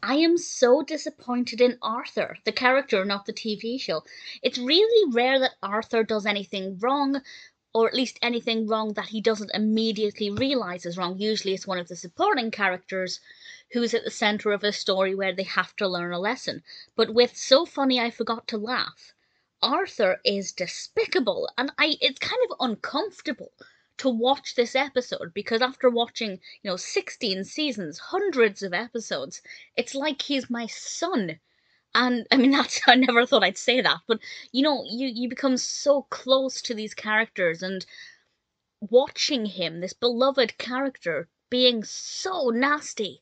I am so disappointed in Arthur, the character, not the TV show. It's really rare that Arthur does anything wrong, or at least anything wrong that he doesn't immediately realise is wrong. Usually it's one of the supporting characters who's at the centre of a story where they have to learn a lesson. But with So Funny I Forgot to Laugh, Arthur is despicable, and it's kind of uncomfortable to watch this episode because after watching, 16 seasons, hundreds of episodes, it's like he's my son. And I mean, that's, I never thought I'd say that, but you become so close to these characters, and watching him, this beloved character, being so nasty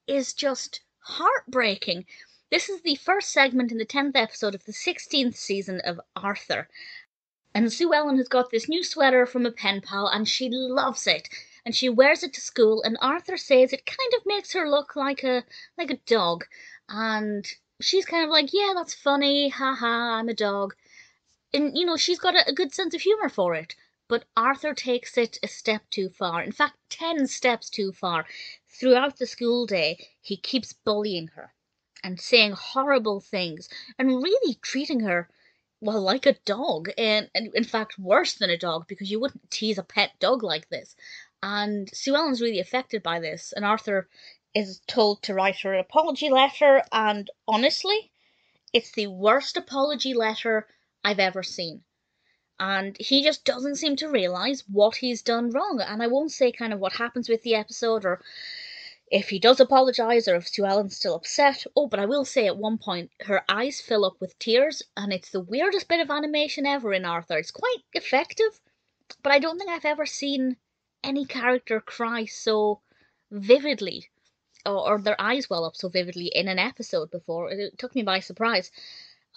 is just heartbreaking. This is the first segment in the 10th episode of the 16th season of Arthur. And Sue Ellen has got this new sweater from a pen pal and she loves it. And she wears it to school, and Arthur says it kind of makes her look like a dog. And she's kind of like, yeah, that's funny, haha, I'm a dog. And she's got a good sense of humour for it. But Arthur takes it a step too far. In fact, 10 steps too far. Throughout the school day, he keeps bullying her and saying horrible things and really treating her, well, like a dog, and in fact worse than a dog, because you wouldn't tease a pet dog like this. And Sue Ellen's really affected by this, and Arthur is told to write her an apology letter, and honestly, it's the worst apology letter I've ever seen. And he just doesn't seem to realise what he's done wrong. And I won't say kind of what happens with the episode, or if he does apologise, or if Sue Ellen's still upset. Oh, but I will say at one point her eyes fill up with tears, and it's the weirdest bit of animation ever in Arthur. It's quite effective, but I don't think I've ever seen any character cry so vividly, or their eyes well up so vividly in an episode before. It took me by surprise.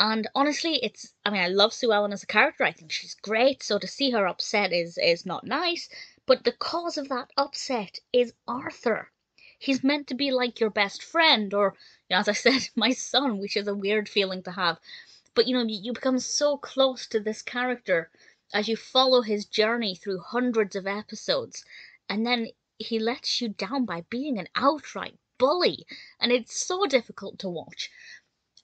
And honestly, I mean, I love Sue Ellen as a character. I think she's great. So to see her upset is not nice. But the cause of that upset is Arthur. He's meant to be like your best friend, or, as I said, my son, which is a weird feeling to have. But you become so close to this character as you follow his journey through hundreds of episodes, and then he lets you down by being an outright bully, and it's so difficult to watch.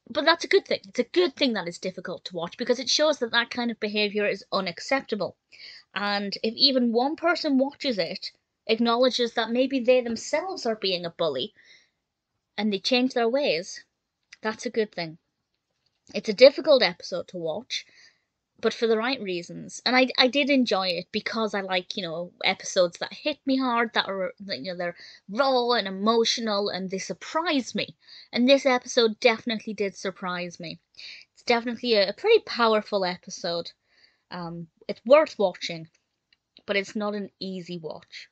But that's a good thing. It's a good thing that it's difficult to watch, because it shows that that kind of behaviour is unacceptable. And if even one person watches it, acknowledges that maybe they themselves are being a bully, and they change their ways, that's a good thing. It's a difficult episode to watch, but for the right reasons. And I did enjoy it because I like, episodes that hit me hard, that are, they're raw and emotional, and they surprise me. And this episode definitely did surprise me. It's definitely a pretty powerful episode. It's worth watching, but it's not an easy watch.